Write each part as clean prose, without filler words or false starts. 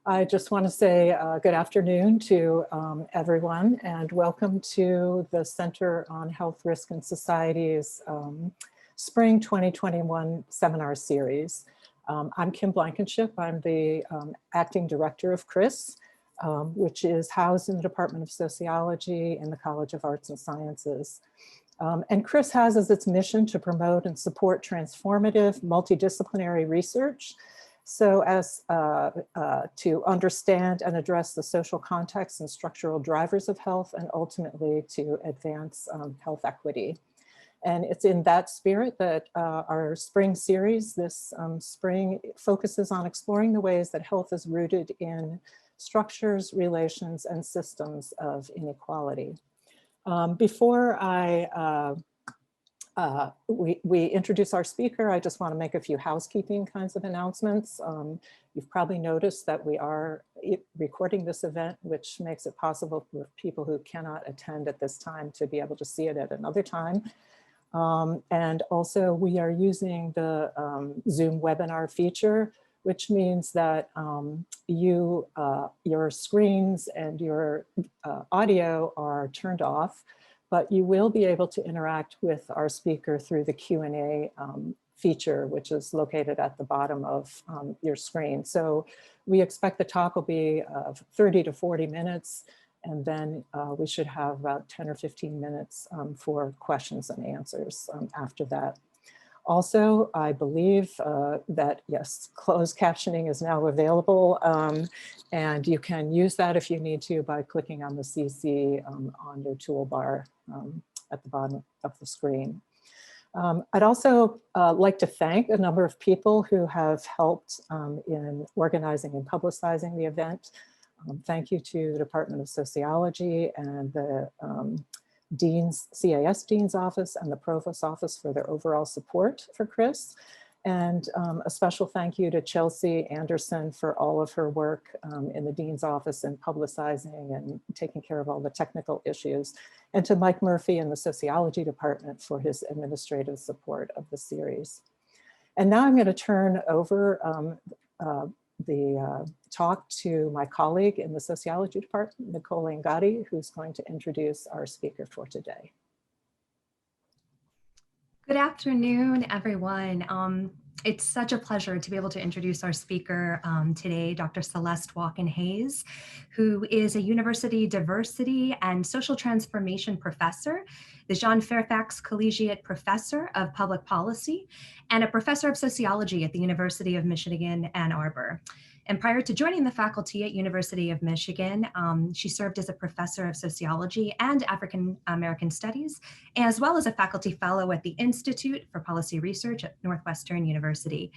I just want to say good afternoon to everyone and welcome to the Center on Health, Risk, and Society's Spring 2021 seminar series. I'm Kim Blankenship. I'm the acting director of CRIS, which is housed in the Department of Sociology in the College of Arts and Sciences. And CRIS has as its mission to promote and support transformative, multidisciplinary research so as to understand and address the social context and structural drivers of health and ultimately to advance health equity. And it's in that spirit that our spring series this spring focuses on exploring the ways that health is rooted in structures, relations, and systems of inequality. Before we introduce our speaker, I just want to make a few housekeeping kinds of announcements. You've probably noticed that we are recording this event, which makes it possible for people who cannot attend at this time to be able to see it at another time. And also we are using the Zoom webinar feature, which means that your screens and your audio are turned off, but you will be able to interact with our speaker through the Q&A feature, which is located at the bottom of your screen. So we expect the talk will be 30 to 40 minutes, and then we should have about 10 or 15 minutes for questions and answers after that. Also, I believe that, yes, closed captioning is now available, and you can use that if you need to by clicking on the CC on your toolbar at the bottom of the screen. I'd also like to thank a number of people who have helped in organizing and publicizing the event. Thank you to the Department of Sociology and the CAS Dean's Office and the Provost's Office for their overall support for CRIS. And a special thank you to Chelsea Anderson for all of her work in the Dean's Office in publicizing and taking care of all the technical issues. And to Mike Murphy in the Sociology Department for his administrative support of the series. And now I'm going to turn over the talk to my colleague in the Sociology Department, Nicole Angati, who's going to introduce our speaker for today. Good afternoon, everyone. It's such a pleasure to be able to introduce our speaker today, Dr. Celeste Watkins-Hayes, who is a University Diversity and Social Transformation Professor, the John Fairfax Collegiate Professor of Public Policy, and a Professor of Sociology at the University of Michigan, Ann Arbor. And prior to joining the faculty at University of Michigan, she served as a professor of sociology and African American studies, as well as a faculty fellow at the Institute for Policy Research at Northwestern University.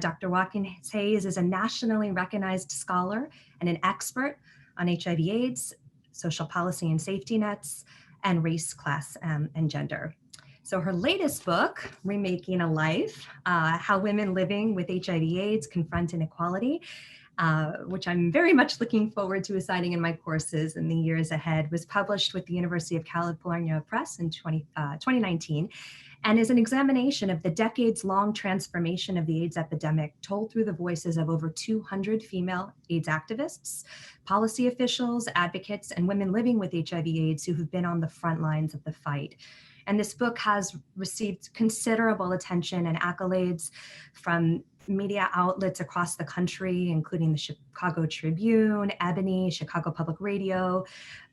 Dr. Watkins-Hayes is a nationally recognized scholar and an expert on HIV/AIDS, social policy and safety nets, and race, class, and gender. So her latest book, Remaking a Life, How Women Living with HIV/AIDS Confront Inequality, which I'm very much looking forward to assigning in my courses in the years ahead, was published with the University of California Press in 2019, and is an examination of the decades-long transformation of the AIDS epidemic told through the voices of over 200 female AIDS activists, policy officials, advocates, and women living with HIV/AIDS who have been on the front lines of the fight. And this book has received considerable attention and accolades from media outlets across the country, including the Chicago Tribune, Ebony, Chicago Public Radio,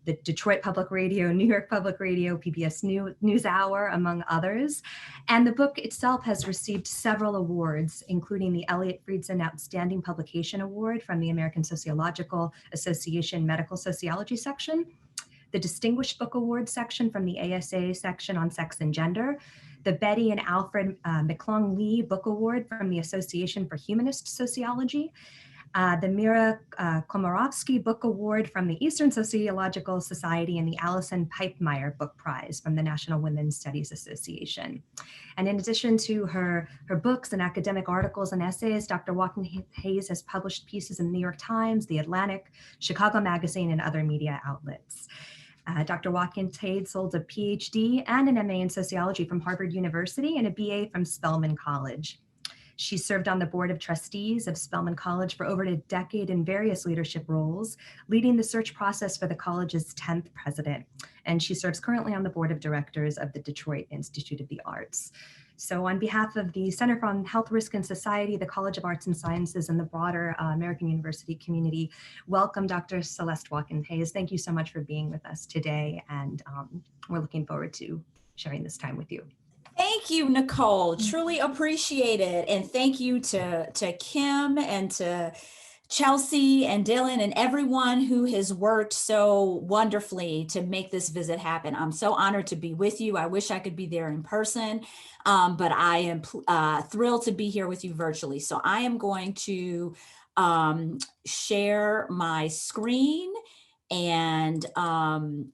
the Detroit Public Radio, New York Public Radio, PBS NewsHour, among others. And the book itself has received several awards, including the Elliott Friedson Outstanding Publication Award from the American Sociological Association Medical Sociology section, the Distinguished Book Award section from the ASA section on sex and gender, the Betty and Alfred McClung Lee Book Award from the Association for Humanist Sociology, the Mira Komarovsky Book Award from the Eastern Sociological Society, and the Allison Pipemeyer Book Prize from the National Women's Studies Association. And in addition to her books and academic articles and essays, Dr. Watkins-Hayes has published pieces in the New York Times, The Atlantic, Chicago Magazine, and other media outlets. Dr. Watkins-Hayes holds a PhD and an MA in sociology from Harvard University and a BA from Spelman College. She served on the board of trustees of Spelman College for over a decade in various leadership roles, leading the search process for the college's 10th president. And she serves currently on the board of directors of the Detroit Institute of the Arts. So on behalf of the Center on Health Risk and Society, the College of Arts and Sciences, and the broader American University community, welcome Dr. Celeste Watkins-Hayes. Thank you so much for being with us today, and we're looking forward to sharing this time with you. Thank you, Nicole. Truly appreciate it. And thank you to Kim and to Chelsea and Dylan and everyone who has worked so wonderfully to make this visit happen. I'm so honored to be with you. I wish I could be there in person, but I am thrilled to be here with you virtually. So I am going to share my screen. And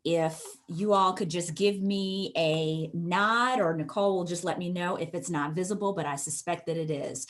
if you all could just give me a nod, or Nicole will just let me know if it's not visible, but I suspect that it is.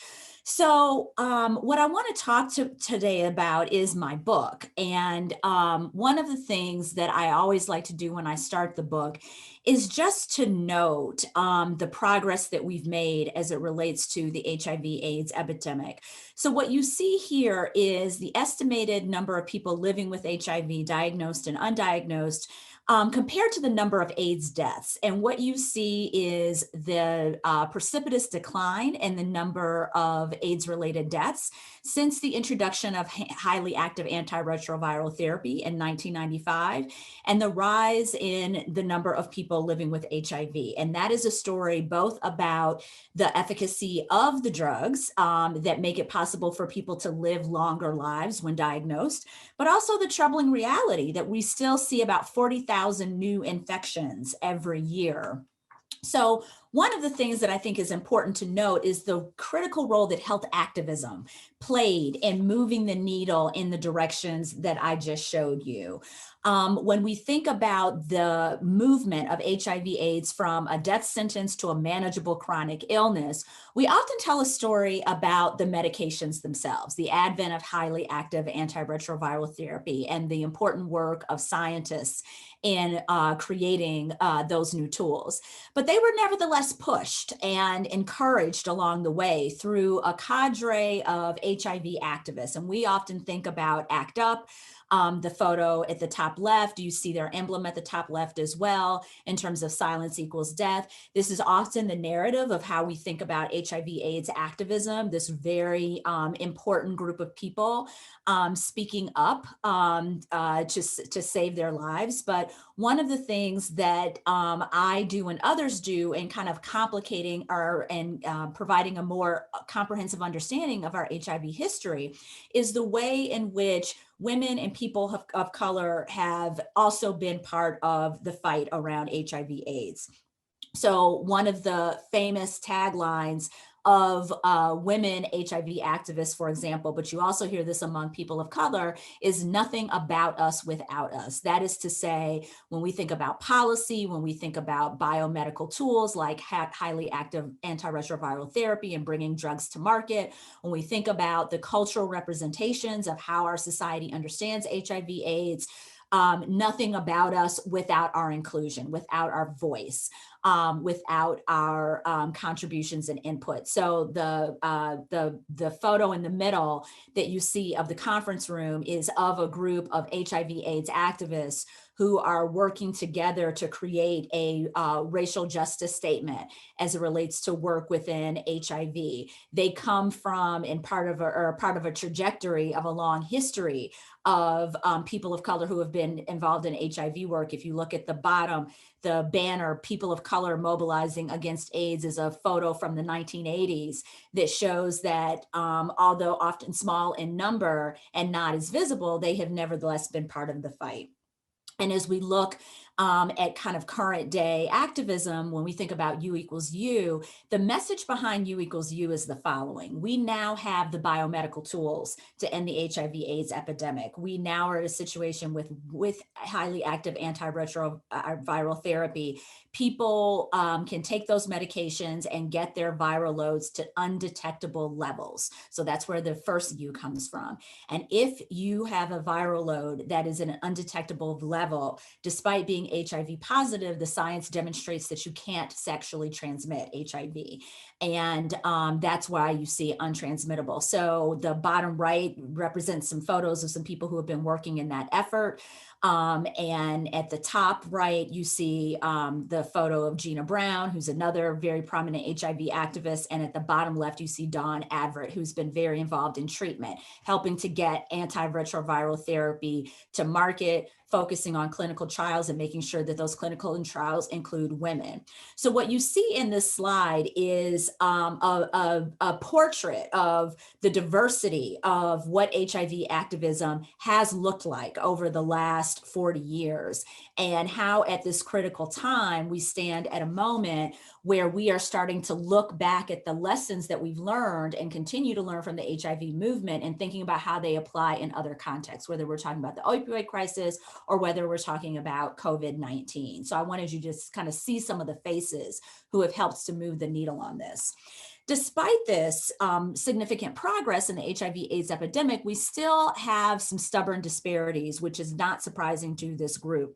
So what I want to talk today about is my book. And one of the things that I always like to do when I start the book is just to note the progress that we've made as it relates to the HIV/AIDS epidemic. So what you see here is the estimated number of people living with HIV, diagnosed and undiagnosed, compared to the number of AIDS deaths. And what you see is the precipitous decline in the number of AIDS-related deaths since the introduction of highly active antiretroviral therapy in 1995, and the rise in the number of people living with HIV. And that is a story both about the efficacy of the drugs that make it possible for people to live longer lives when diagnosed, but also the troubling reality that we still see about 40,000 new infections every year. So one of the things that I think is important to note is the critical role that health activism played in moving the needle in the directions that I just showed you. When we think about the movement of HIV/AIDS from a death sentence to a manageable chronic illness, we often tell a story about the medications themselves, the advent of highly active antiretroviral therapy, and the important work of scientists in creating those new tools. But they were nevertheless pushed and encouraged along the way through a cadre of HIV activists. And we often think about ACT UP. The photo at the top left, you see their emblem at the top left as well, in terms of silence equals death. This is often the narrative of how we think about HIV/AIDS activism, this very important group of people speaking up to save their lives. But one of the things that I do and others do in kind of complicating and providing a more comprehensive understanding of our HIV history is the way in which women and people of color have also been part of the fight around HIV/AIDS. So one of the famous taglines of women HIV activists, for example, but you also hear this among people of color, is nothing about us without us. That is to say, when we think about policy, when we think about biomedical tools like highly active antiretroviral therapy and bringing drugs to market, when we think about the cultural representations of how our society understands HIV/AIDS, nothing about us without our inclusion, without our voice, without our contributions and input. So the photo in the middle that you see of the conference room is of a group of HIV/AIDS activists who are working together to create a racial justice statement as it relates to work within HIV. They come from and part of a trajectory of a long history of people of color who have been involved in HIV work. If you look at the bottom, the banner, People of Color Mobilizing Against AIDS, is a photo from the 1980s that shows that although often small in number and not as visible, they have nevertheless been part of the fight. And as we look at kind of current day activism, when we think about U equals U, the message behind U equals U is the following. We now have the biomedical tools to end the HIV/AIDS epidemic. We now are in a situation with highly active antiretroviral therapy. People can take those medications and get their viral loads to undetectable levels. So that's where the first U comes from. And if you have a viral load that is at an undetectable level, despite being being HIV positive, the science demonstrates that you can't sexually transmit HIV. And that's why you see untransmittable. So the bottom right represents some photos of some people who have been working in that effort. And at the top right, you see the photo of Gina Brown, who's another very prominent HIV activist. And at the bottom left, you see Dawn Advert, who's been very involved in treatment, helping to get antiretroviral therapy to market, focusing on clinical trials and making sure that those clinical trials include women. So what you see in this slide is a portrait of the diversity of what HIV activism has looked like over the last 40 years, and how at this critical time we stand at a moment where we are starting to look back at the lessons that we've learned and continue to learn from the HIV movement and thinking about how they apply in other contexts, whether we're talking about the opioid crisis or whether we're talking about COVID-19. So I wanted you to just kind of see some of the faces who have helped to move the needle on this. Despite this significant progress in the HIV/AIDS epidemic, we still have some stubborn disparities, which is not surprising to this group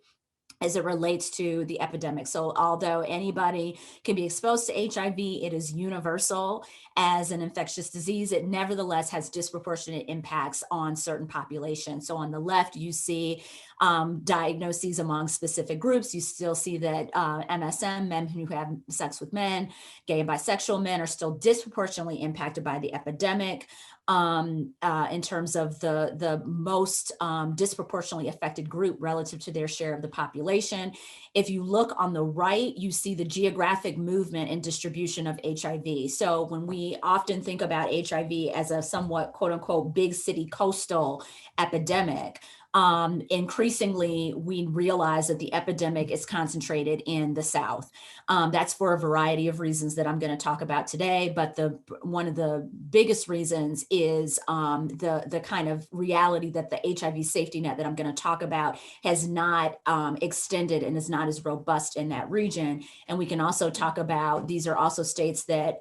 as it relates to the epidemic. So although anybody can be exposed to HIV, it is universal as an infectious disease. It nevertheless has disproportionate impacts on certain populations. So on the left, you see diagnoses among specific groups. You still see that MSM, men who have sex with men, gay and bisexual men, are still disproportionately impacted by the epidemic. In terms of the most disproportionately affected group relative to their share of the population. If you look on the right, you see the geographic movement and distribution of HIV. So when we often think about HIV as a somewhat quote unquote big city coastal epidemic, increasingly we realize that the epidemic is concentrated in the South. That's for a variety of reasons that I'm going to talk about today, but one of the biggest reasons is the kind of reality that the HIV safety net that I'm going to talk about has not extended and is not as robust in that region. And we can also talk about, these are also states that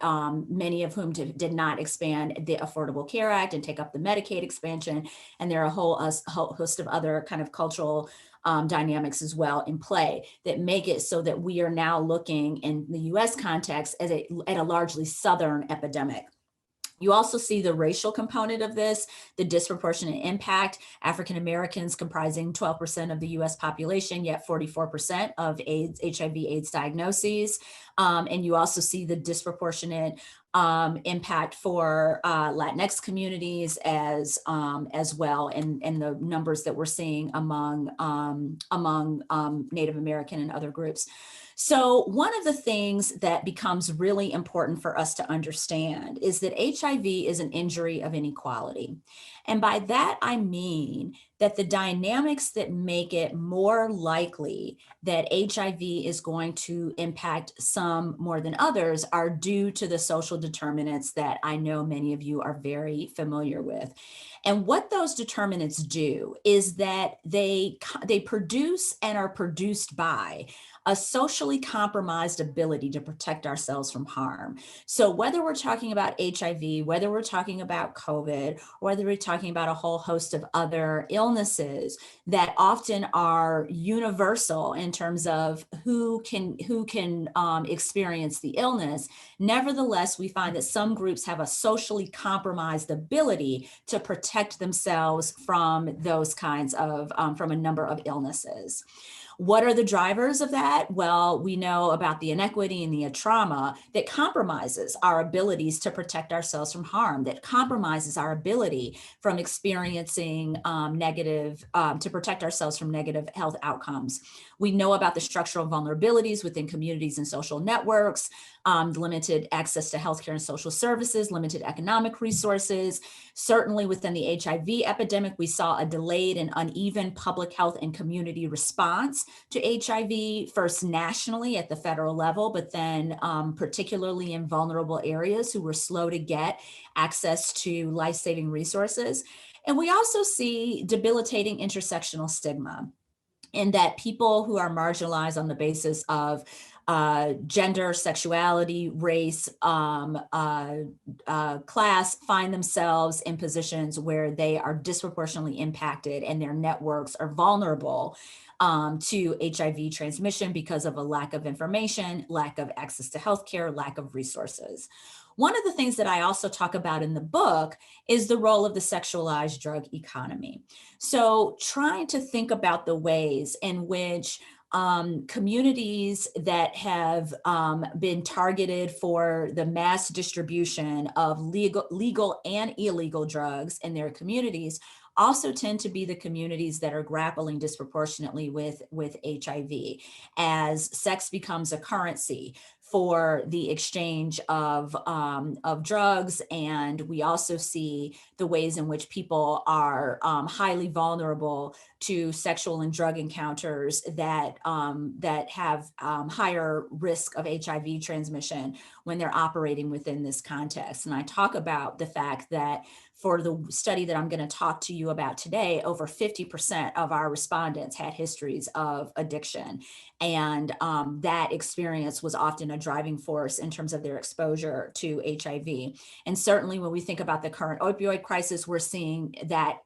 many of whom did not expand the Affordable Care Act and take up the Medicaid expansion. And there are a whole host of other kind of cultural dynamics as well in play that make it so that we are now looking in the US context at a largely Southern epidemic. You also see the racial component of this, the disproportionate impact. African Americans comprising 12% of the US population, yet 44% of HIV/AIDS diagnoses. And you also see the disproportionate impact for Latinx communities as well, and the numbers that we're seeing among Native American and other groups. So one of the things that becomes really important for us to understand is that HIV is an injury of inequality. And by that, I mean that the dynamics that make it more likely that HIV is going to impact some more than others are due to the social determinants that I know many of you are very familiar with. And what those determinants do is that they produce and are produced by a socially compromised ability to protect ourselves from harm. So whether we're talking about HIV, whether we're talking about COVID, whether we're talking about a whole host of other illnesses that often are universal in terms of who can experience the illness, nevertheless, we find that some groups have a socially compromised ability to protect themselves from those kinds of, from a number of illnesses. What are the drivers of that? Well, we know about the inequity and the trauma that compromises our abilities to protect ourselves from harm, that compromises our ability from experiencing to protect ourselves from negative health outcomes. We know about the structural vulnerabilities within communities and social networks, limited access to healthcare and social services, limited economic resources. Certainly within the HIV epidemic, we saw a delayed and uneven public health and community response to HIV, first nationally at the federal level, but then particularly in vulnerable areas who were slow to get access to life-saving resources. And we also see debilitating intersectional stigma, in that people who are marginalized on the basis of gender, sexuality, race, class, find themselves in positions where they are disproportionately impacted and their networks are vulnerable to HIV transmission because of a lack of information, lack of access to healthcare, lack of resources. One of the things that I also talk about in the book is the role of the sexualized drug economy. So trying to think about the ways in which communities that have been targeted for the mass distribution of legal and illegal drugs in their communities also tend to be the communities that are grappling disproportionately with HIV, as sex becomes a currency for the exchange of drugs. And we also see the ways in which people are highly vulnerable to sexual and drug encounters that have higher risk of HIV transmission when they're operating within this context. And I talk about the fact that for the study that I'm going to talk to you about today, over 50% of our respondents had histories of addiction. And that experience was often a driving force in terms of their exposure to HIV. And certainly when we think about the current opioid crisis, we're seeing that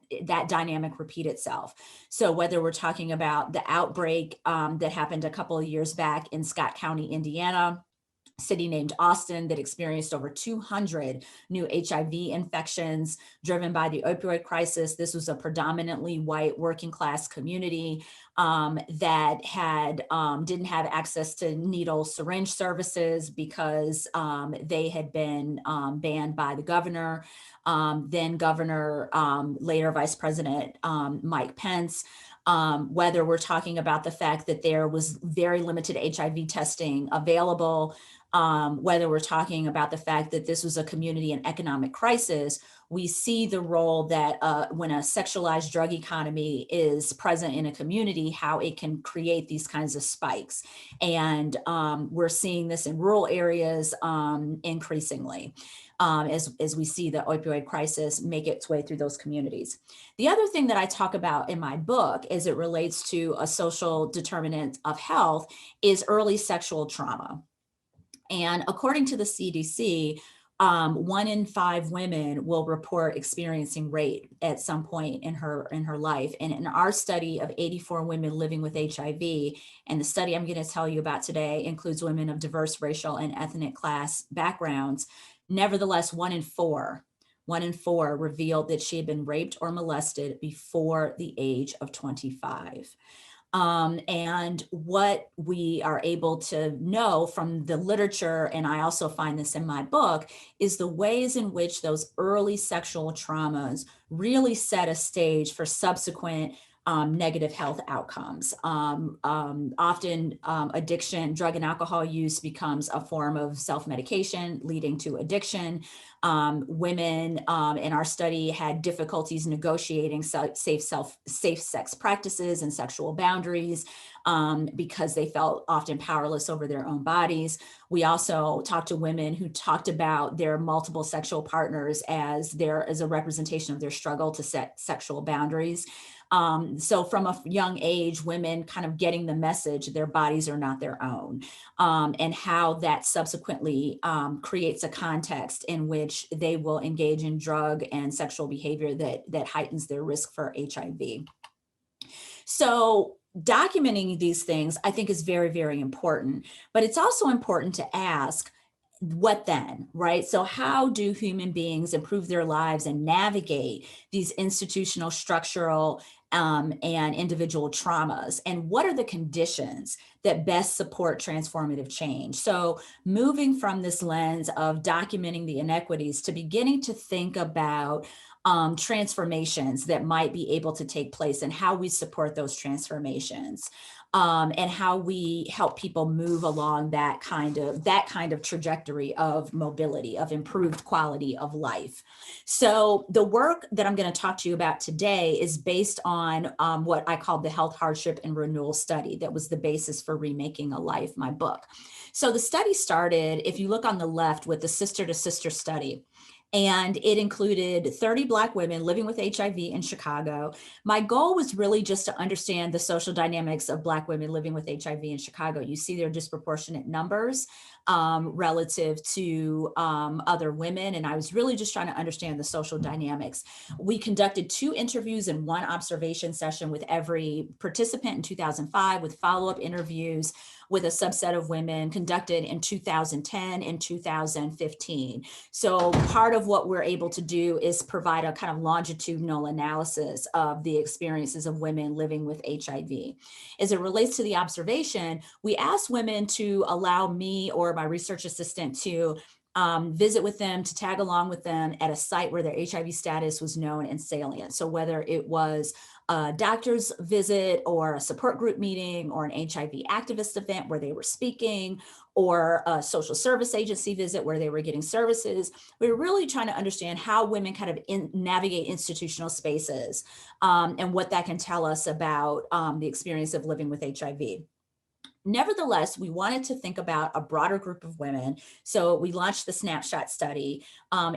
dynamic repeat itself. So whether we're talking about the outbreak that happened a couple of years back in Scott County, Indiana, city named Austin, that experienced over 200 new HIV infections driven by the opioid crisis. This was a predominantly white working class community that didn't have access to needle syringe services because they had been banned by the governor, then Governor, later Vice President Mike Pence. Whether we're talking about the fact that there was very limited HIV testing available, whether we're talking about the fact that this was a community and economic crisis, we see the role that when a sexualized drug economy is present in a community, how it can create these kinds of spikes. And we're seeing this in rural areas increasingly. As we see the opioid crisis make its way through those communities. The other thing that I talk about in my book as it relates to a social determinant of health is early sexual trauma. And according to the CDC, 1 in 5 women will report experiencing rape at some point in her life. And in our study of 84 women living with HIV, and the study I'm going to tell you about today includes women of diverse racial and ethnic class backgrounds, nevertheless, 1 in 4 revealed that she had been raped or molested before the age of 25. And what we are able to know from the literature, and I also find this in my book, is the ways in which those early sexual traumas really set a stage for subsequent negative health outcomes. Often addiction, drug and alcohol use becomes a form of self-medication leading to addiction. Women in our study had difficulties negotiating safe sex practices and sexual boundaries because they felt often powerless over their own bodies. We also talked to women who talked about their multiple sexual partners as a representation of their struggle to set sexual boundaries. So from a young age, women kind of getting the message their bodies are not their own, and how that subsequently creates a context in which they will engage in drug and sexual behavior that heightens their risk for HIV. So documenting these things, I think, is very, very important, but it's also important to ask, what then, right? So how do human beings improve their lives and navigate these institutional, structural, and individual traumas? And what are the conditions that best support transformative change? So moving from this lens of documenting the inequities to beginning to think about transformations that might be able to take place and how we support those transformations. And how we help people move along that kind of trajectory of mobility, of improved quality of life. So the work that I'm going to talk to you about today is based on what I called the Health, Hardship, and Renewal study that was the basis for Remaking a Life, my book. So the study started, if you look on the left, with the sister-to-sister study. And it included 30 Black women living with HIV in Chicago. My goal was really just to understand the social dynamics of Black women living with HIV in Chicago. You see their disproportionate numbers relative to other women. And I was really just trying to understand the social dynamics. We conducted 2 interviews and 1 observation session with every participant in 2005, with follow-up interviews with a subset of women conducted in 2010 and 2015. So part of what we're able to do is provide a kind of longitudinal analysis of the experiences of women living with HIV. As it relates to the observation, we asked women to allow me or my research assistant to visit with them, to tag along with them at a site where their HIV status was known and salient. So whether it was a doctor's visit or a support group meeting or an HIV activist event where they were speaking, or a social service agency visit where they were getting services, we were really trying to understand how women kind of navigate institutional spaces and what that can tell us about the experience of living with HIV. Nevertheless, we wanted to think about a broader group of women. So we launched the Snapshot study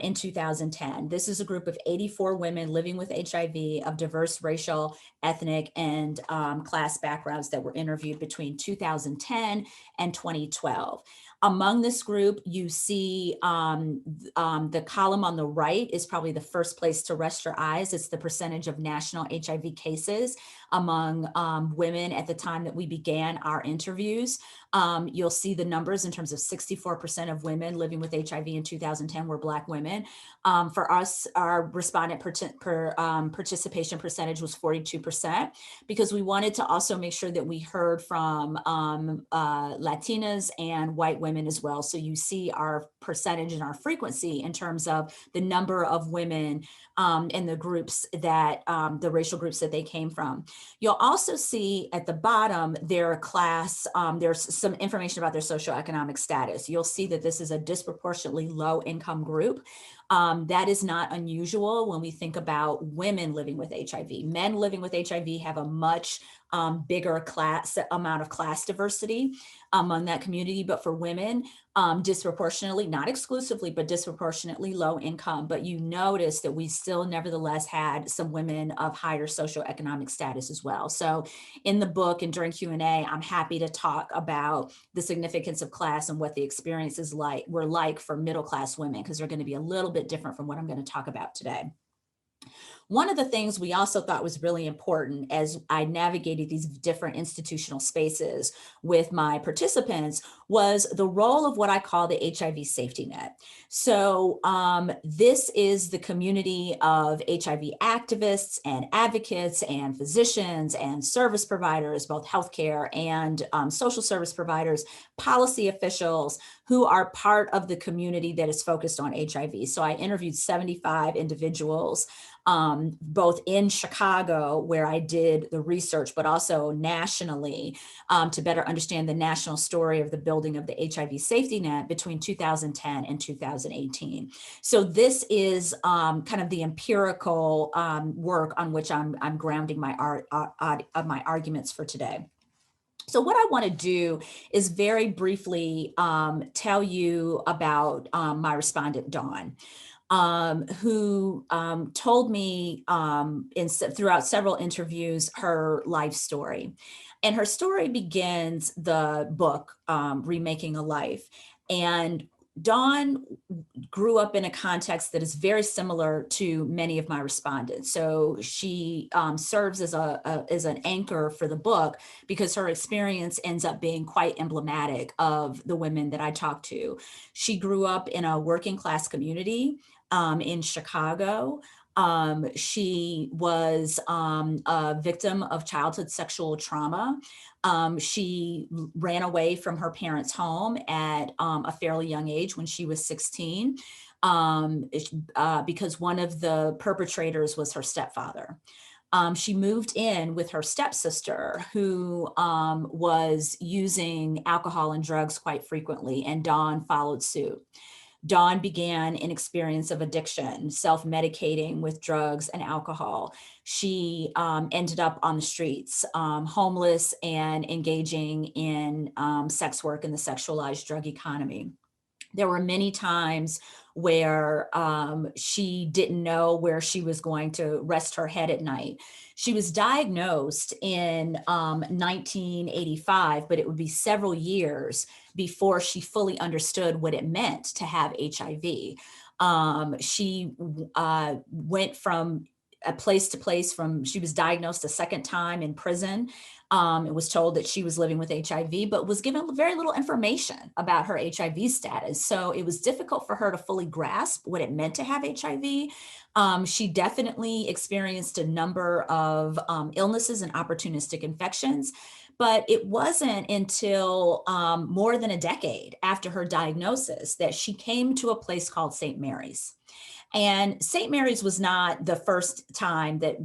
in 2010. This is a group of 84 women living with HIV of diverse racial, ethnic, and class backgrounds that were interviewed between 2010 and 2012. Among this group, you see the column on the right is probably the first place to rest your eyes. It's the percentage of national HIV cases among women at the time that we began our interviews. You'll see the numbers in terms of 64% of women living with HIV in 2010 were Black women. For us, our respondent participation percentage was 42%, because we wanted to also make sure that we heard from Latinas and white women as well. So you see our percentage and our frequency in terms of the number of women in the groups that, the racial groups that they came from. You'll also see at the bottom their class, there's some information about their socioeconomic status. You'll see that this is a disproportionately low income group. That is not unusual when we think about women living with HIV. Men living with HIV have a much bigger amount of class diversity among that community, but for women, disproportionately, not exclusively, but disproportionately low income. But you notice that we still nevertheless had some women of higher socioeconomic status as well. So in the book and during Q&A, I'm happy to talk about the significance of class and what the experiences were like for middle class women, because they're going to be a little bit different from what I'm going to talk about today. One of the things we also thought was really important as I navigated these different institutional spaces with my participants was the role of what I call the HIV safety net. So this is the community of HIV activists and advocates and physicians and service providers, both healthcare and social service providers, policy officials who are part of the community that is focused on HIV. So I interviewed 75 individuals, both in Chicago, where I did the research, but also nationally, to better understand the national story of the building of the HIV safety net between 2010 and 2018. So this is kind of the empirical work on which I'm grounding my arguments for today. So what I want to do is very briefly tell you about my respondent, Dawn, who told me throughout several interviews her life story. And her story begins the book, Remaking a Life. And Dawn grew up in a context that is very similar to many of my respondents. So she serves as an anchor for the book because her experience ends up being quite emblematic of the women that I talked to. She grew up in a working class community in Chicago. She was a victim of childhood sexual trauma. She ran away from her parents' home at a fairly young age when she was 16 because one of the perpetrators was her stepfather. She moved in with her stepsister, who was using alcohol and drugs quite frequently, and Dawn followed suit. Dawn began an experience of addiction, self-medicating with drugs and alcohol. She ended up on the streets, homeless and engaging in sex work in the sexualized drug economy. There were many times where she didn't know where she was going to rest her head at night. She was diagnosed in 1985, but it would be several years before she fully understood what it meant to have HIV. She went from a place to place. She was diagnosed a second time in prison. It was told that she was living with HIV, but was given very little information about her HIV status. So it was difficult for her to fully grasp what it meant to have HIV. She definitely experienced a number of illnesses and opportunistic infections. But it wasn't until more than a decade after her diagnosis that she came to a place called St. Mary's. And St. Mary's was not the first time that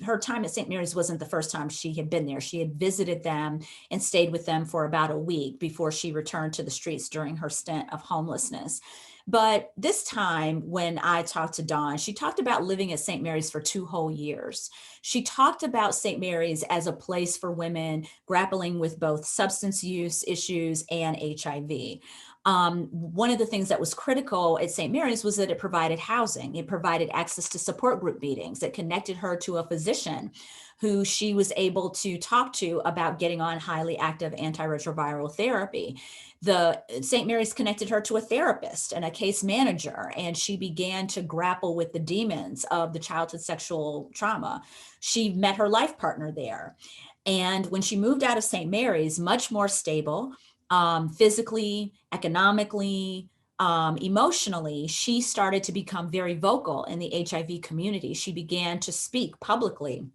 her time at St. Mary's wasn't the first time she had been there. She had visited them and stayed with them for about a week before she returned to the streets during her stint of homelessness. But this time when I talked to Dawn, she talked about living at St. Mary's for 2 whole years. She talked about St. Mary's as a place for women grappling with both substance use issues and HIV. One of the things that was critical at St. Mary's was that it provided housing. It provided access to support group meetings. It connected her to a physician who she was able to talk to about getting on highly active antiretroviral therapy. The St. Mary's connected her to a therapist and a case manager, and she began to grapple with the demons of the childhood sexual trauma. She met her life partner there. And when she moved out of St. Mary's, much more stable, physically, economically, emotionally, she started to become very vocal in the HIV community. She began to speak publicly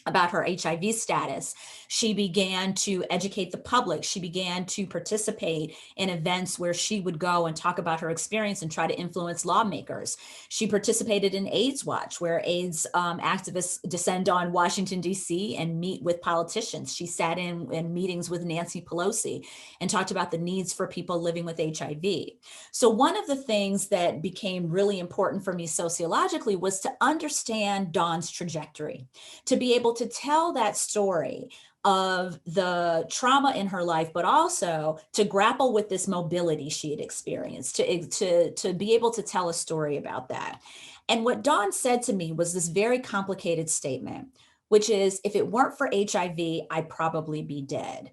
about her HIV status. She began to educate the public. She began to participate in events where she would go and talk about her experience and try to influence lawmakers. She participated in AIDS Watch, where AIDS activists descend on Washington, D.C. and meet with politicians. She sat in meetings with Nancy Pelosi and talked about the needs for people living with HIV. So one of the things that became really important for me sociologically was to understand Dawn's trajectory, to be able to tell that story of the trauma in her life, but also to grapple with this mobility she had experienced, to be able to tell a story about that. And what Dawn said to me was this very complicated statement, which is, if it weren't for HIV, I'd probably be dead.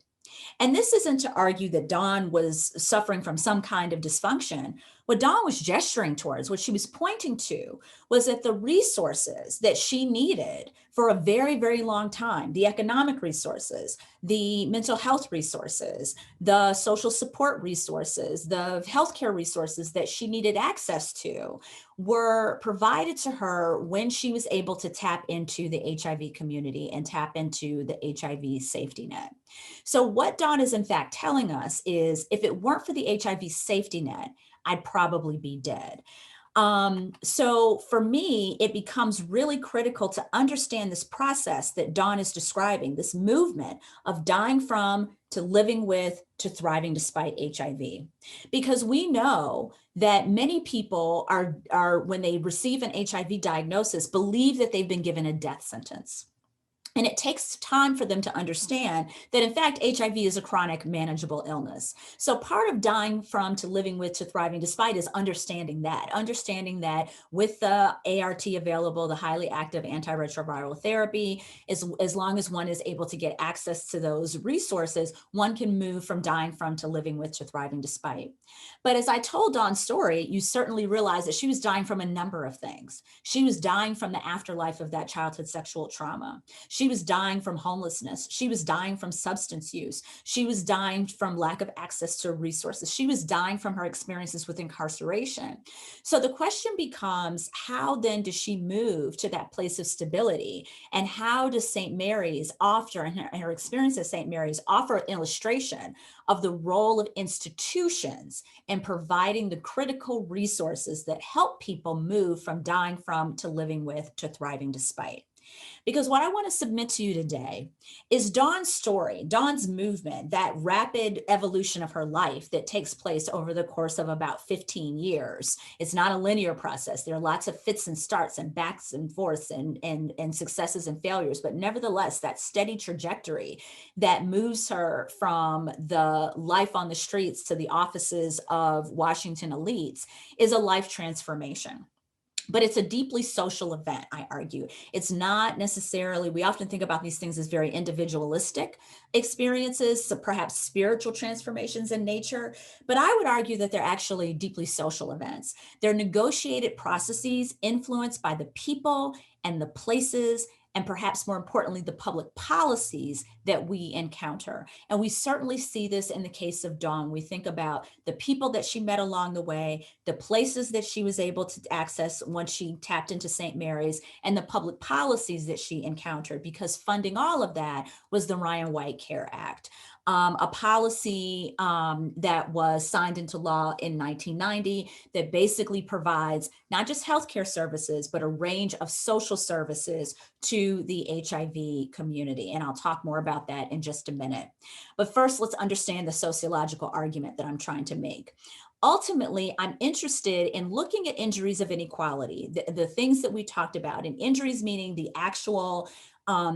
And this isn't to argue that Dawn was suffering from some kind of dysfunction. What Dawn was gesturing towards, what she was pointing to, was that the resources that she needed for a very, very long time, the economic resources, the mental health resources, the social support resources, the healthcare resources that she needed access to, were provided to her when she was able to tap into the HIV community and tap into the HIV safety net. So what Dawn is in fact telling us is, if it weren't for the HIV safety net, I'd probably be dead. So for me, it becomes really critical to understand this process that Dawn is describing, this movement of dying from, to living with, to thriving despite HIV. Because we know that many people are when they receive an HIV diagnosis, believe that they've been given a death sentence. And it takes time for them to understand that, in fact, HIV is a chronic manageable illness. So part of dying from, to living with, to thriving despite is understanding that with the ART available, the highly active antiretroviral therapy, as long as one is able to get access to those resources, one can move from dying from to living with to thriving despite. But as I told Dawn's story, you certainly realize that she was dying from a number of things. She was dying from the afterlife of that childhood sexual trauma. She was dying from homelessness. She was dying from substance use. She was dying from lack of access to resources. She was dying from her experiences with incarceration. So the question becomes, how then does she move to that place of stability? And how does St. Mary's offer, and her experience at St. Mary's, offer an illustration of the role of institutions in providing the critical resources that help people move from dying from, to living with, to thriving despite? Because what I want to submit to you today is Dawn's story, Dawn's movement, that rapid evolution of her life that takes place over the course of about 15 years. It's not a linear process. There are lots of fits and starts and backs and forths and successes and failures, but nevertheless, that steady trajectory that moves her from the life on the streets to the offices of Washington elites is a life transformation. But it's a deeply social event, I argue. It's not necessarily, we often think about these things as very individualistic experiences, so perhaps spiritual transformations in nature, but I would argue that they're actually deeply social events. They're negotiated processes influenced by the people and the places, and perhaps more importantly, the public policies that we encounter. And we certainly see this in the case of Dawn. We think about the people that she met along the way, the places that she was able to access once she tapped into St. Mary's, and the public policies that she encountered, because funding all of that was the Ryan White Care Act. A policy that was signed into law in 1990 that basically provides not just healthcare services, but a range of social services to the HIV community. And I'll talk more about that in just a minute. But first, let's understand the sociological argument that I'm trying to make. Ultimately, I'm interested in looking at injuries of inequality, the things that we talked about, and injuries meaning the actual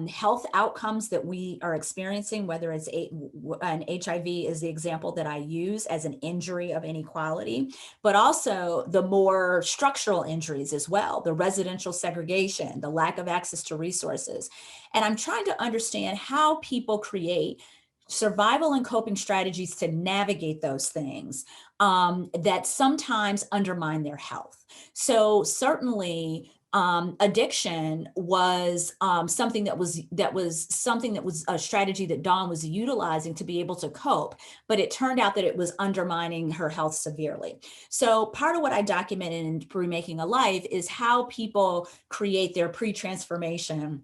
health outcomes that we are experiencing, whether it's an HIV is the example that I use as an injury of inequality, but also the more structural injuries as well, the residential segregation, the lack of access to resources. And I'm trying to understand how people create survival and coping strategies to navigate those things that sometimes undermine their health. So certainly, addiction was something that was a strategy that Dawn was utilizing to be able to cope, but it turned out that it was undermining her health severely. So part of what I documented in Remaking a Life is how people create their pre-transformation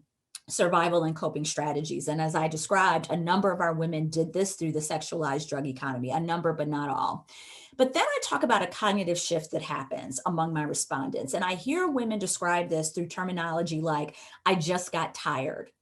survival and coping strategies. And as I described, a number of our women did this through the sexualized drug economy, a number, but not all. But then I talk about a cognitive shift that happens among my respondents. And I hear women describe this through terminology like, I just got tired,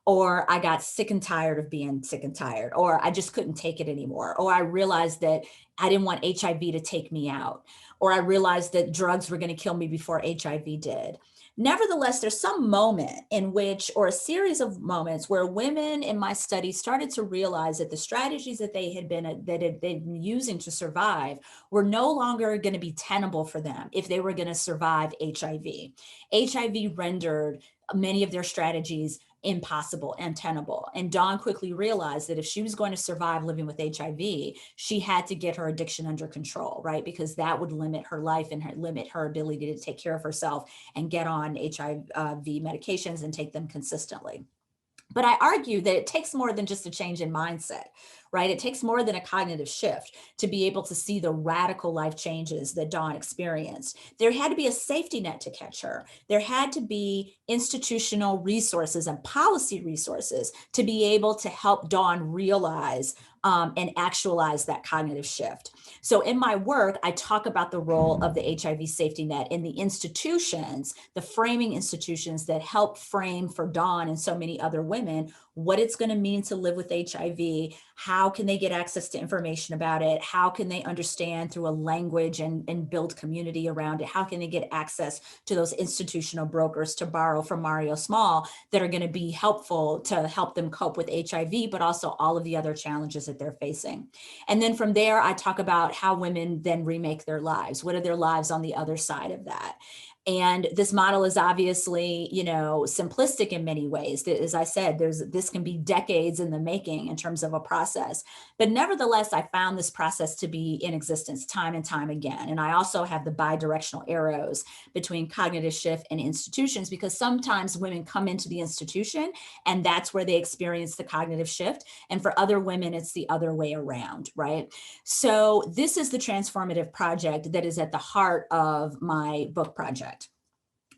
or I got sick and tired of being sick and tired, or I just couldn't take it anymore, or I realized that I didn't want HIV to take me out, or I realized that drugs were going to kill me before HIV did. Nevertheless, there's some moment in which, or a series of moments where women in my study started to realize that the strategies that they had been using to survive were no longer going to be tenable for them if they were going to survive HIV. HIV rendered many of their strategies impossible and tenable. And Dawn quickly realized that if she was going to survive living with HIV, she had to get her addiction under control, right? Because that would limit her life and limit her ability to take care of herself and get on HIV medications and take them consistently. But I argue that it takes more than just a change in mindset, right? It takes more than a cognitive shift to be able to see the radical life changes that Dawn experienced. There had to be a safety net to catch her. There had to be institutional resources and policy resources to be able to help Dawn realize and actualize that cognitive shift. So in my work, I talk about the role of the HIV safety net in the institutions, the framing institutions that help frame for Dawn and so many other women what it's going to mean to live with HIV. How can they get access to information about it? How can they understand through a language and build community around it? How can they get access to those institutional brokers to borrow from Mario Small that are going to be helpful to help them cope with HIV, but also all of the other challenges that they're facing. And then from there, I talk about how women then remake their lives. What are their lives on the other side of that? And this model is obviously, simplistic in many ways. As I said, this can be decades in the making in terms of a process. But nevertheless, I found this process to be in existence time and time again. And I also have the bidirectional arrows between cognitive shift and institutions, because sometimes women come into the institution and that's where they experience the cognitive shift. And for other women, it's the other way around, right? So this is the transformative project that is at the heart of my book project.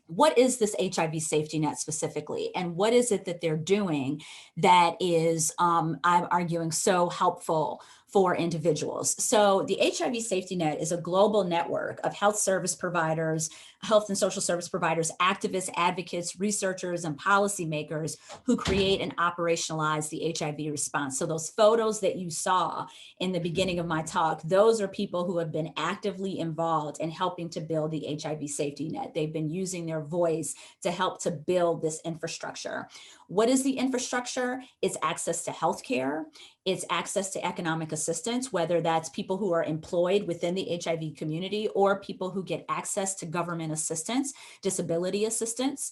What is this HIV safety net specifically? And what is it that they're doing that is, I'm arguing, so helpful for individuals? So the HIV safety net is a global network of health service providers, health and social service providers, activists, advocates, researchers, and policymakers who create and operationalize the HIV response. So those photos that you saw in the beginning of my talk, those are people who have been actively involved in helping to build the HIV safety net. They've been using their voice to help to build this infrastructure. What is the infrastructure? It's access to healthcare. It's access to economic assistance, whether that's people who are employed within the HIV community or people who get access to government assistance, disability assistance,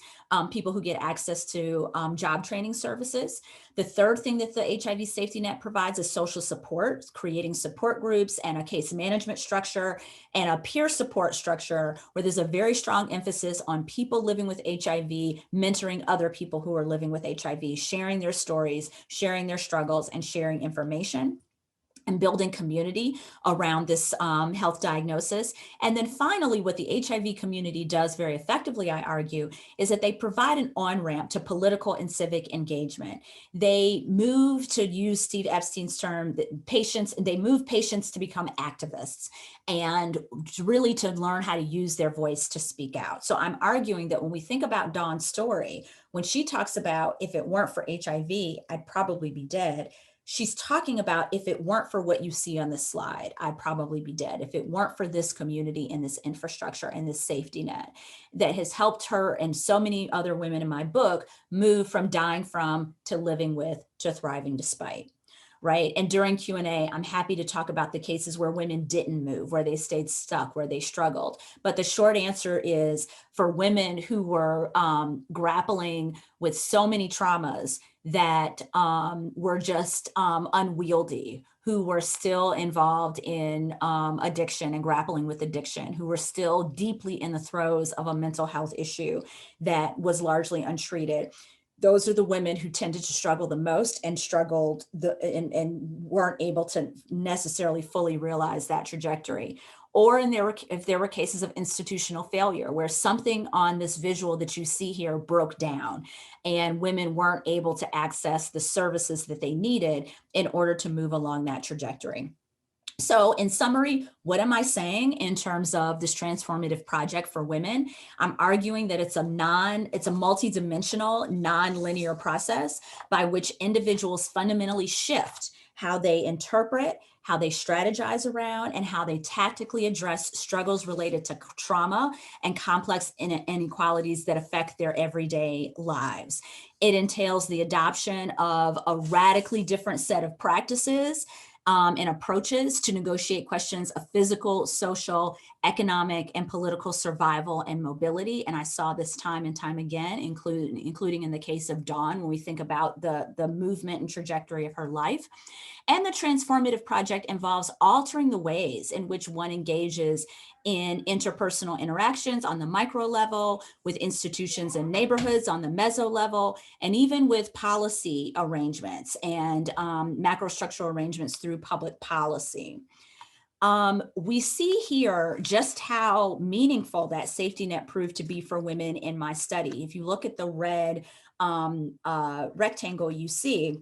people who get access to job training services. The third thing that the HIV safety net provides is social support, creating support groups and a case management structure and a peer support structure where there's a very strong emphasis on people living with HIV, mentoring other people who are living with HIV, sharing their stories, sharing their struggles, and sharing information, and building community around this health diagnosis. And then finally, what the HIV community does very effectively, I argue, is that they provide an on-ramp to political and civic engagement. They move, to use Steve Epstein's term, they move patients to become activists and really to learn how to use their voice to speak out. So I'm arguing that when we think about Dawn's story, when she talks about, if it weren't for HIV, I'd probably be dead, she's talking about, if it weren't for what you see on this slide, I'd probably be dead. If it weren't for this community and this infrastructure and this safety net that has helped her and so many other women in my book move from dying from to living with to thriving despite. Right. And during Q&A, I'm happy to talk about the cases where women didn't move, where they stayed stuck, where they struggled. But the short answer is, for women who were grappling with so many traumas that were just unwieldy, who were still involved in addiction and grappling with addiction, who were still deeply in the throes of a mental health issue that was largely untreated. Those are the women who tended to struggle the most and struggled and weren't able to necessarily fully realize that trajectory. Or if there were cases of institutional failure, where something on this visual that you see here broke down and women weren't able to access the services that they needed in order to move along that trajectory. So in summary, what am I saying in terms of this transformative project for women? I'm arguing that it's a multidimensional, non-linear process by which individuals fundamentally shift how they interpret, how they strategize around, and how they tactically address struggles related to trauma and complex inequalities that affect their everyday lives. It entails the adoption of a radically different set of practices and approaches to negotiate questions of physical, social, economic, and political survival and mobility. And I saw this time and time again, including in the case of Dawn, when we think about the movement and trajectory of her life. And the transformative project involves altering the ways in which one engages in interpersonal interactions on the micro level, with institutions and neighborhoods on the meso level, and even with policy arrangements and macrostructural arrangements through public policy. We see here just how meaningful that safety net proved to be for women in my study. If you look at the red rectangle you see,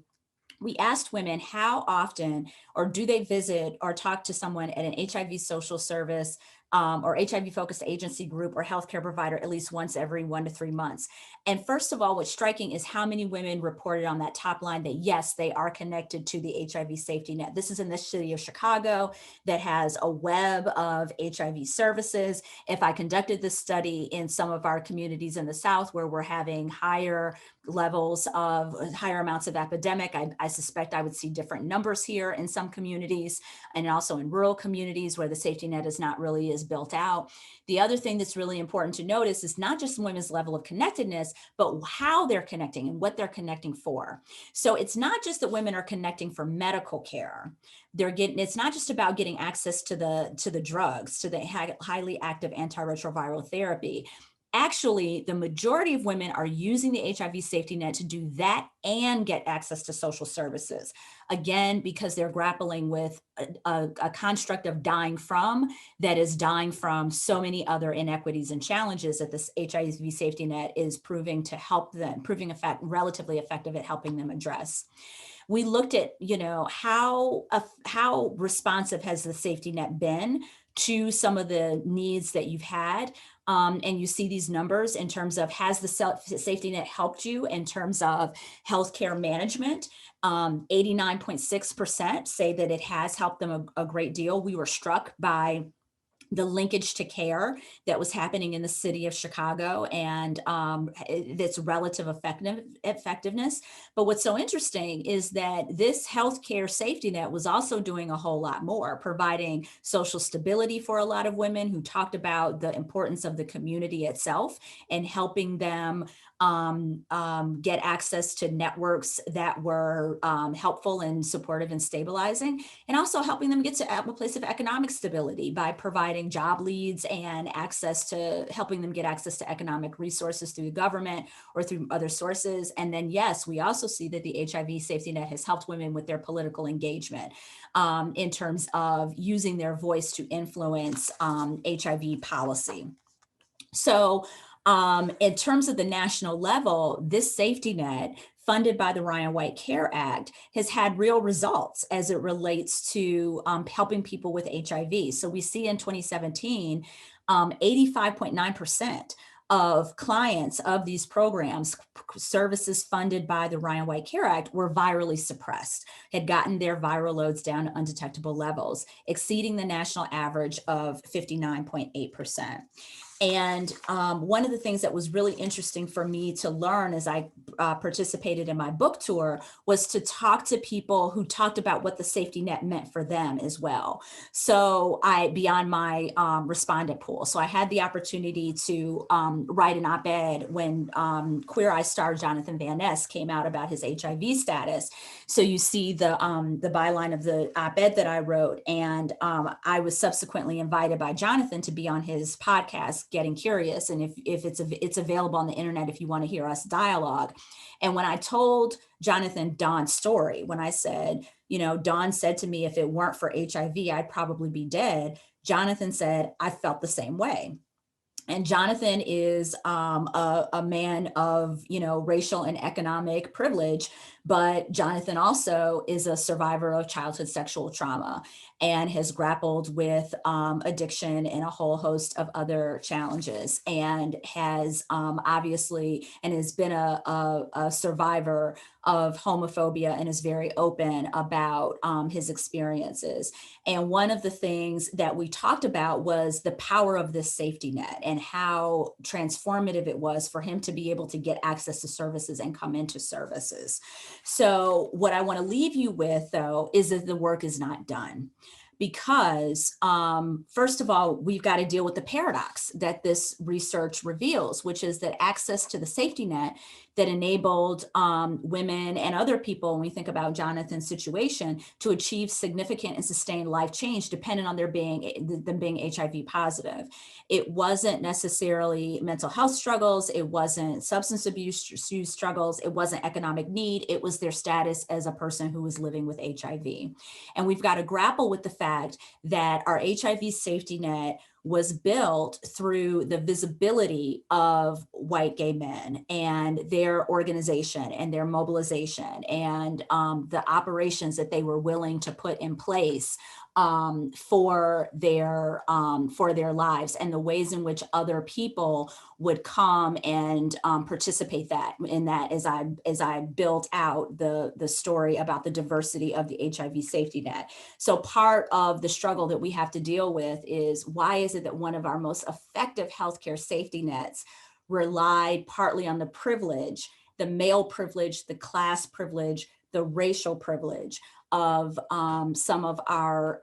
we asked women how often, or do they visit or talk to someone at an HIV social service or HIV focused agency group or healthcare provider at least once every 1 to 3 months. And first of all, what's striking is how many women reported on that top line that yes, they are connected to the HIV safety net. This is in the city of Chicago that has a web of HIV services. If I conducted this study in some of our communities in the South where we're having higher amounts of epidemic, I suspect I would see different numbers here in some communities, and also in rural communities where the safety net is not really as built out. The other thing that's really important to notice is not just women's level of connectedness, but how they're connecting and what they're connecting for. So it's not just that women are connecting for medical care. It's not just about getting access to the drugs, to the highly active antiretroviral therapy. Actually, the majority of women are using the HIV safety net to do that and get access to social services. Again, because they're grappling with a construct of dying from that is dying from so many other inequities and challenges that this HIV safety net is proving relatively effective at helping them address. We looked at, how responsive has the safety net been to some of the needs that you've had. And you see these numbers in terms of, has the safety net helped you in terms of healthcare management? 89.6% say that it has helped them a great deal. We were struck by the linkage to care that was happening in the city of Chicago and its relative effectiveness. But what's so interesting is that this healthcare safety net was also doing a whole lot more, providing social stability for a lot of women who talked about the importance of the community itself and helping them get access to networks that were helpful and supportive and stabilizing, and also helping them get to a place of economic stability by providing job leads and helping them get access to economic resources through the government or through other sources. And then, yes, we also see that the HIV safety net has helped women with their political engagement in terms of using their voice to influence HIV policy. So in terms of the national level, this safety net funded by the Ryan White Care Act has had real results as it relates to helping people with HIV. So we see in 2017, 85.9% of clients of these programs, services funded by the Ryan White Care Act, were virally suppressed, had gotten their viral loads down to undetectable levels, exceeding the national average of 59.8%. And one of the things that was really interesting for me to learn as I participated in my book tour was to talk to people who talked about what the safety net meant for them as well. So beyond my respondent pool. So I had the opportunity to write an op-ed when Queer Eye star Jonathan Van Ness came out about his HIV status. So you see the byline of the op-ed that I wrote. And I was subsequently invited by Jonathan to be on his podcast, Getting Curious, and if it's available on the internet if you want to hear us dialogue. And when I told Jonathan Dawn's story, when I said, Dawn said to me, if it weren't for HIV, I'd probably be dead, Jonathan said, I felt the same way. And Jonathan is a man of, racial and economic privilege, but Jonathan also is a survivor of childhood sexual trauma and has grappled with addiction and a whole host of other challenges, and has obviously and has been a survivor of homophobia and is very open about his experiences. And one of the things that we talked about was the power of this safety net and how transformative it was for him to be able to get access to services and come into services. So what I want to leave you with, though, is that the work is not done. Because first of all, we've got to deal with the paradox that this research reveals, which is that access to the safety net that enabled women and other people, when we think about Jonathan's situation, to achieve significant and sustained life change dependent on them being HIV positive. It wasn't necessarily mental health struggles. It wasn't substance abuse struggles. It wasn't economic need. It was their status as a person who was living with HIV. And we've got to grapple with the fact that our HIV safety net was built through the visibility of white gay men and their organization and their mobilization and the operations that they were willing to put in place for their lives, and the ways in which other people would come and participate in that as I built out the story about the diversity of the HIV safety net. So part of the struggle that we have to deal with is, why is it that one of our most effective healthcare safety nets relied partly on the privilege, the male privilege, the class privilege, the racial privilege of some of our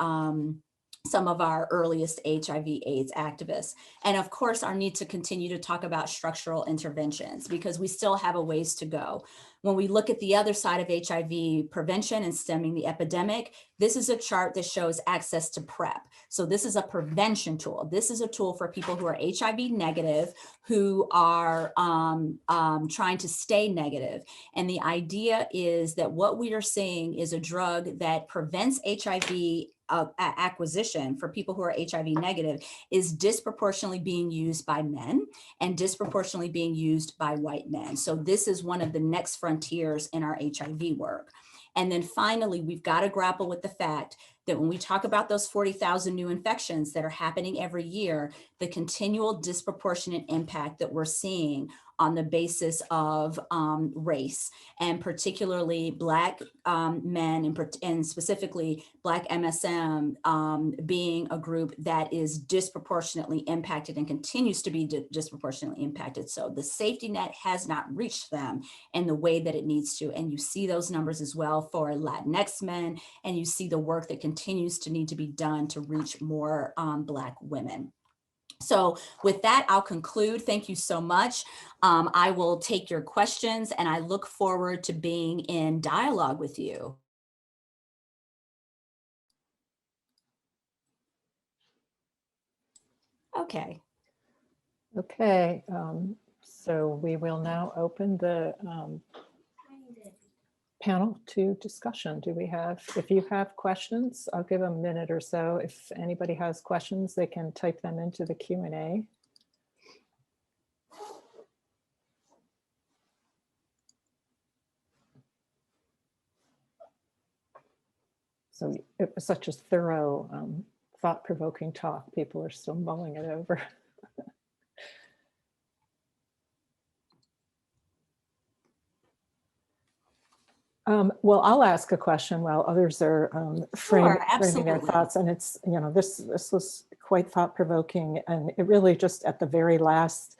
earliest HIV/AIDS activists. And of course, our need to continue to talk about structural interventions, because we still have a ways to go. When we look at the other side of HIV prevention and stemming the epidemic, this is a chart that shows access to PrEP. So this is a prevention tool. This is a tool for people who are HIV negative, who are trying to stay negative. And the idea is that what we are seeing is a drug that prevents HIV acquisition for people who are HIV negative is disproportionately being used by men and disproportionately being used by white men. So this is one of the next frontiers in our HIV work. And then finally, we've got to grapple with the fact that when we talk about those 40,000 new infections that are happening every year, the continual disproportionate impact that we're seeing on the basis of race, and particularly Black men, and specifically Black MSM being a group that is disproportionately impacted and continues to be disproportionately impacted. So the safety net has not reached them in the way that it needs to. And you see those numbers as well for Latinx men, and you see the work that continues to need to be done to reach more Black women. So with that, I'll conclude. Thank you so much. I will take your questions, and I look forward to being in dialogue with you. Okay. Okay, so we will now open the panel to discussion. Do we have, if you have questions, I'll give a minute or so. If anybody has questions, they can type them into the Q&A. So it was such a thorough, thought-provoking talk. People are still mulling it over. Well, I'll ask a question while others are framing their thoughts. And it's, you know, this was quite thought-provoking, and it really just at the very last,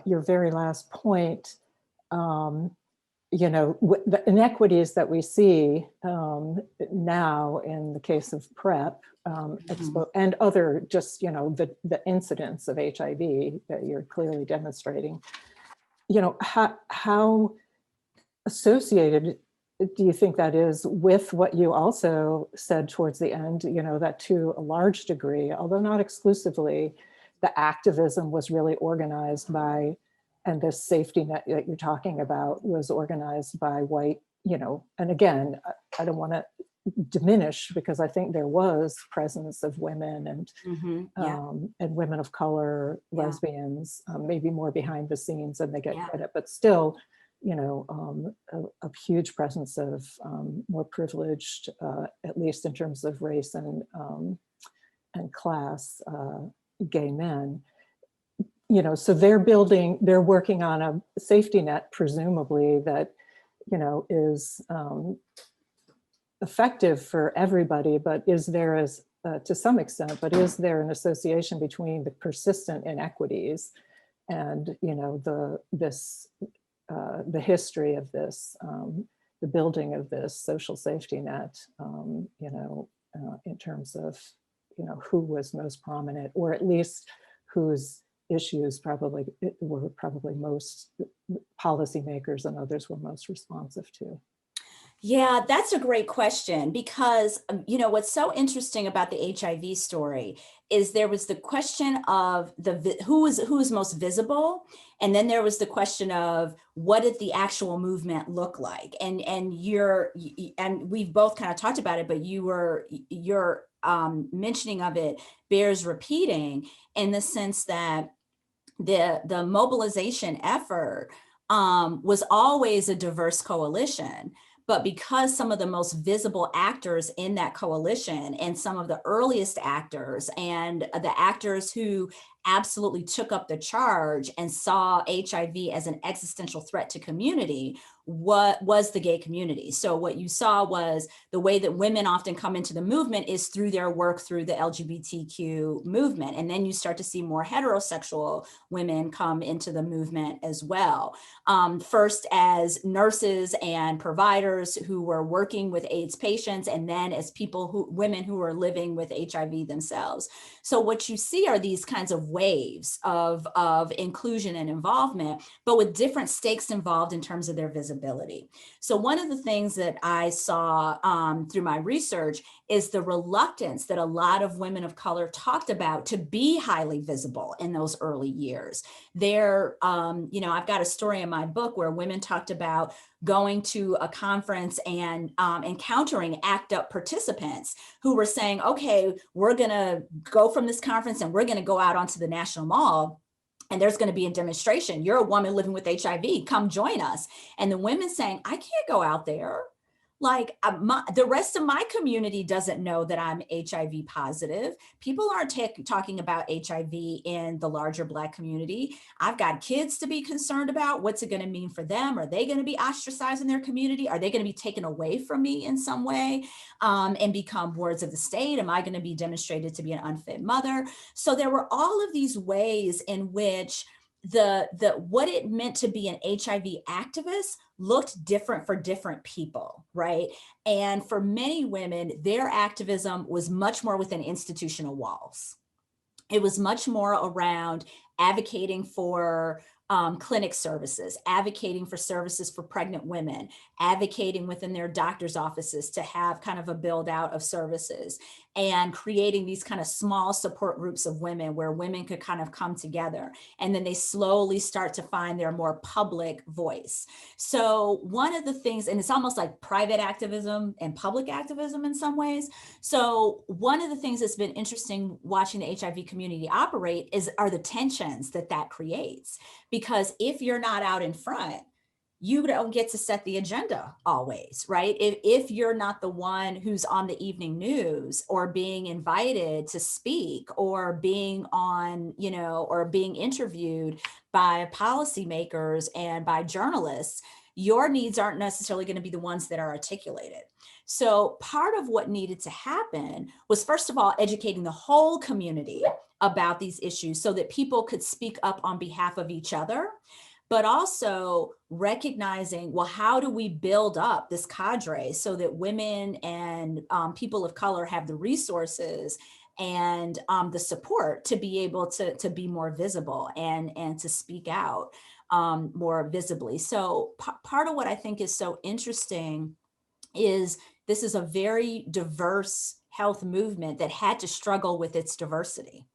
your very last point, you know, the inequities that we see now in the case of PrEP, and other just, you know, the incidence of HIV that you're clearly demonstrating, you know, how associated do you think that is with what you also said towards the end, you know, that to a large degree, although not exclusively, the activism was really organized by, and this safety net that you're talking about was organized by white, you know, and again, I don't want to diminish, because I think there was presence of women and and women of color, lesbians, maybe more behind the scenes and they get credit, but still, you know, a huge presence of more privileged, at least in terms of race and class, gay men. You know, so they're working on a safety net, presumably, that, you know, is effective for everybody, but is there to some extent, but is there an association between the persistent inequities and, you know, the history of this, the building of this social safety net, you know, in terms of, you know, who was most prominent, or at least whose issues were probably most policymakers and others were most responsive to? Yeah, that's a great question, because, you know, what's so interesting about the HIV story is there was the question of who was most visible. And then there was the question of what did the actual movement look like? And we've both kind of talked about it, but your mentioning of it bears repeating, in the sense that the mobilization effort was always a diverse coalition. But because some of the most visible actors in that coalition, and some of the earliest actors, and the actors who absolutely took up the charge and saw HIV as an existential threat to community, what was the gay community. So what you saw was the way that women often come into the movement is through their work through the LGBTQ movement. And then you start to see more heterosexual women come into the movement as well. First as nurses and providers who were working with AIDS patients, and then as women who were living with HIV themselves. So what you see are these kinds of waves of inclusion and involvement, but with different stakes involved in terms of their visibility. So one of the things that I saw through my research is the reluctance that a lot of women of color talked about to be highly visible in those early years. You know, I've got a story in my book where women talked about going to a conference and encountering ACT UP participants who were saying, okay, we're gonna go from this conference and we're gonna go out onto the National Mall, and there's going to be a demonstration. You're a woman living with HIV, come join us. And the women saying, I can't go out there. Like the rest of my community doesn't know that I'm HIV positive. People aren't talking about HIV in the larger Black community. I've got kids to be concerned about. What's it going to mean for them? Are they going to be ostracized in their community? Are they going to be taken away from me in some way and become wards of the state? Am I going to be demonstrated to be an unfit mother? So there were all of these ways in which what it meant to be an HIV activist looked different for different people, right? And for many women, their activism was much more within institutional walls. It was much more around advocating for clinic services, advocating for services for pregnant women, advocating within their doctor's offices to have kind of a build out of services, and creating these kind of small support groups of women where women could kind of come together. And then they slowly start to find their more public voice. So one of the things, and it's almost like private activism and public activism in some ways. So one of the things that's been interesting watching the HIV community operate are the tensions that creates. Because if you're not out in front, you don't get to set the agenda always, right? If you're not the one who's on the evening news or being invited to speak or being on, or being interviewed by policymakers and by journalists, your needs aren't necessarily going to be the ones that are articulated. So part of what needed to happen was, first of all, educating the whole community about these issues so that people could speak up on behalf of each other, but also recognizing, well, how do we build up this cadre so that women and people of color have the resources and the support to be able to be more visible and to speak out more visibly. So part of what I think is so interesting is this is a very diverse health movement that had to struggle with its diversity,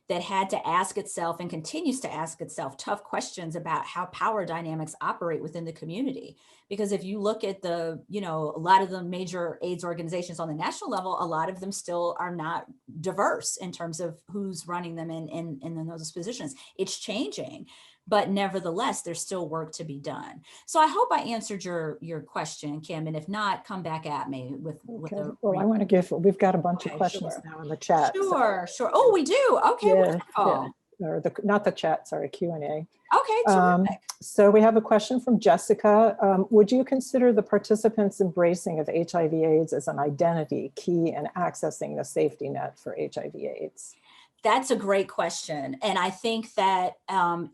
that had to ask itself and continues to ask itself tough questions about how power dynamics operate within the community. Because if you look at a lot of the major AIDS organizations on the national level, a lot of them still are not diverse in terms of who's running them in those positions. It's changing, but nevertheless, there's still work to be done. So I hope I answered your question, Kim, and if not, come back at me with okay. Well, I want to we've got a bunch of questions now in the chat. Sure. Oh, we do. Okay, yeah, wonderful. Yeah. Or not the chat, sorry, Q&A. Okay, terrific. So we have a question from Jessica. Would you consider the participants' embracing of HIV/AIDS as an identity key in accessing the safety net for HIV/AIDS? That's a great question. And I think that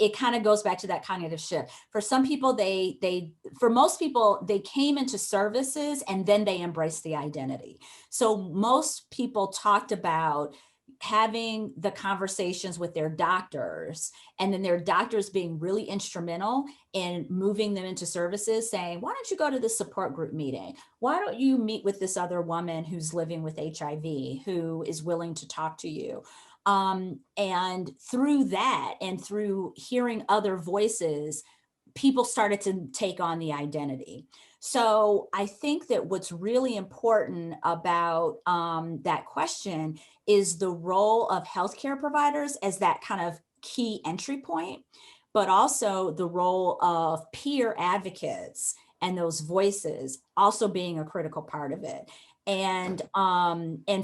it kind of goes back to that cognitive shift. For some people, for most people, they came into services and then they embraced the identity. So most people talked about having the conversations with their doctors, and then their doctors being really instrumental in moving them into services, saying, why don't you go to this support group meeting? Why don't you meet with this other woman who's living with HIV, who is willing to talk to you? And through that, and through hearing other voices, people started to take on the identity. So I think that what's really important about that question is the role of healthcare providers as that kind of key entry point, but also the role of peer advocates and those voices also being a critical part of it. And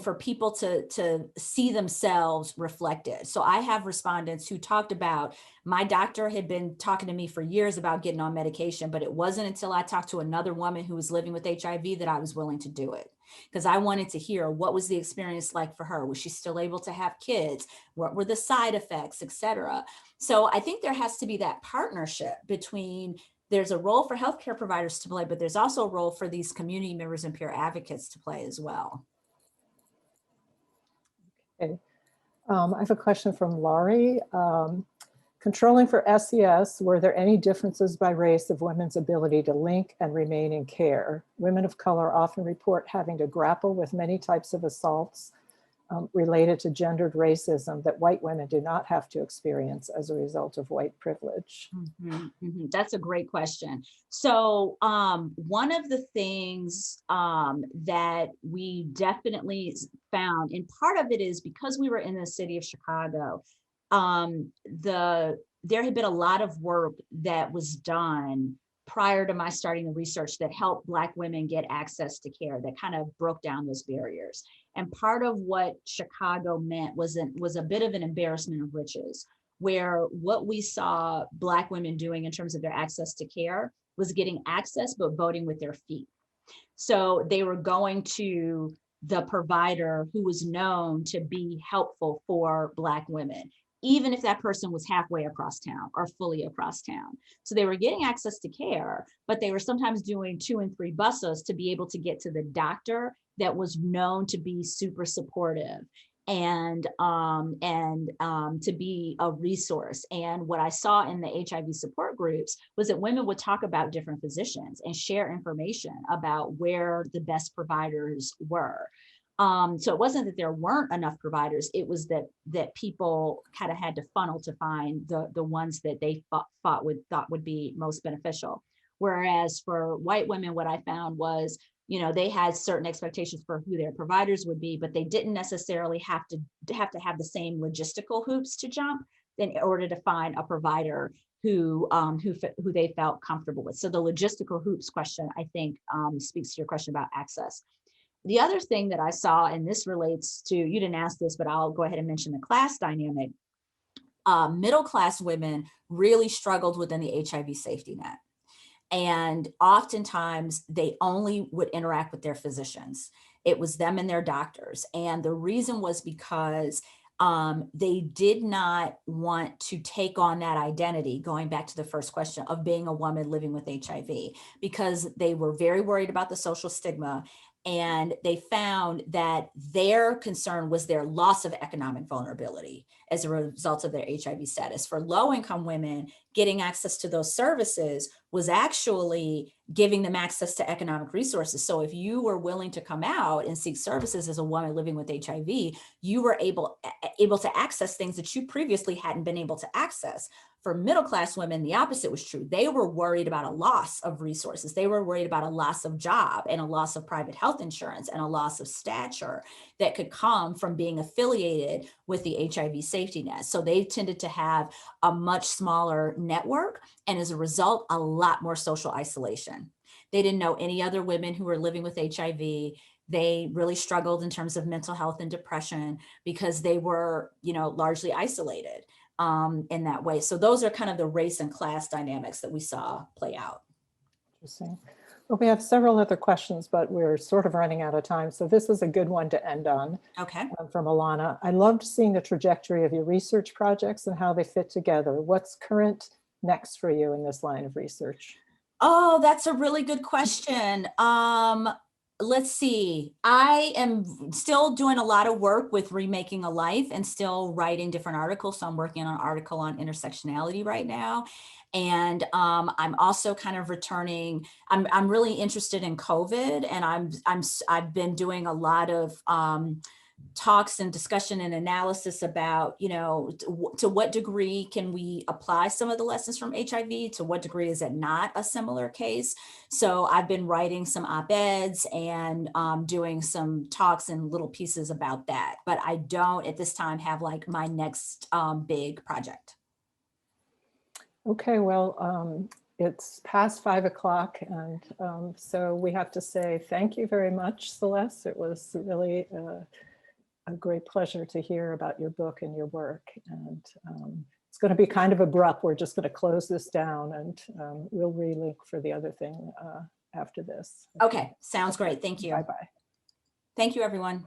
for people to see themselves reflected. So I have respondents who talked about, my doctor had been talking to me for years about getting on medication, but it wasn't until I talked to another woman who was living with HIV that I was willing to do it. Because I wanted to hear, what was the experience like for her? Was she still able to have kids? What were the side effects, et cetera? So I think there has to be that partnership between, there's a role for healthcare providers to play, but there's also a role for these community members and peer advocates to play as well. Okay. I have a question from Laurie. Controlling for SES, were there any differences by race of women's ability to link and remain in care? Women of color often report having to grapple with many types of assaults related to gendered racism that white women do not have to experience as a result of white privilege. That's a great question. So one of the things that we definitely found, and part of it is because we were in the city of Chicago, there had been a lot of work that was done prior to my starting the research that helped Black women get access to care, that kind of broke down those barriers. And part of what Chicago meant was a bit of an embarrassment of riches, where what we saw Black women doing in terms of their access to care was getting access, but voting with their feet. So they were going to the provider who was known to be helpful for Black women, even if that person was halfway across town or fully across town. So they were getting access to care, but they were sometimes doing 2 and 3 buses to be able to get to the doctor that was known to be super supportive and to be a resource. And what I saw in the HIV support groups was that women would talk about different physicians and share information about where the best providers were. So it wasn't that there weren't enough providers, it was that people kind of had to funnel to find the ones that they thought would be most beneficial. Whereas for white women, what I found was, they had certain expectations for who their providers would be, but they didn't necessarily have to have the same logistical hoops to jump in order to find a provider who they felt comfortable with. So the logistical hoops question, I think, speaks to your question about access. The other thing that I saw, and this relates to, you didn't ask this, but I'll go ahead and mention the class dynamic. Middle class women really struggled within the HIV safety net. And oftentimes they only would interact with their physicians. It was them and their doctors. And the reason was because they did not want to take on that identity, going back to the first question, of being a woman living with HIV, because they were very worried about the social stigma. And they found that their concern was their loss of economic vulnerability as a result of their HIV status. For low-income women, getting access to those services was actually giving them access to economic resources. So if you were willing to come out and seek services as a woman living with HIV, you were able to access things that you previously hadn't been able to access. For middle-class women, the opposite was true. They were worried about a loss of resources. They were worried about a loss of job and a loss of private health insurance and a loss of stature that could come from being affiliated with the HIV safety net. So they tended to have a much smaller network, and as a result, a lot more social isolation. They didn't know any other women who were living with HIV. They really struggled in terms of mental health and depression because they were, largely isolated in that way. So those are kind of the race and class dynamics that we saw play out. Interesting. Well, we have several other questions, but we're sort of running out of time. So this is a good one to end on. Okay. From Alana. I loved seeing the trajectory of your research projects and how they fit together. What's current next for you in this line of research? Oh, that's a really good question. Let's see. I am still doing a lot of work with Remaking a Life and still writing different articles. So I'm working on an article on intersectionality right now. And I'm also kind of returning. I'm really interested in COVID, and I've been doing a lot of talks and discussion and analysis about, to what degree can we apply some of the lessons from HIV? To what degree is it not a similar case? So I've been writing some op-eds and doing some talks and little pieces about that. But I don't at this time have like my next big project. Okay, well, it's past 5 o'clock, and so we have to say thank you very much, Celeste. It was really a great pleasure to hear about your book and your work. And it's going to be kind of abrupt. We're just going to close this down, and we'll relink for the other thing after this. Okay, sounds great. Thank you. Bye-bye. Thank you, everyone.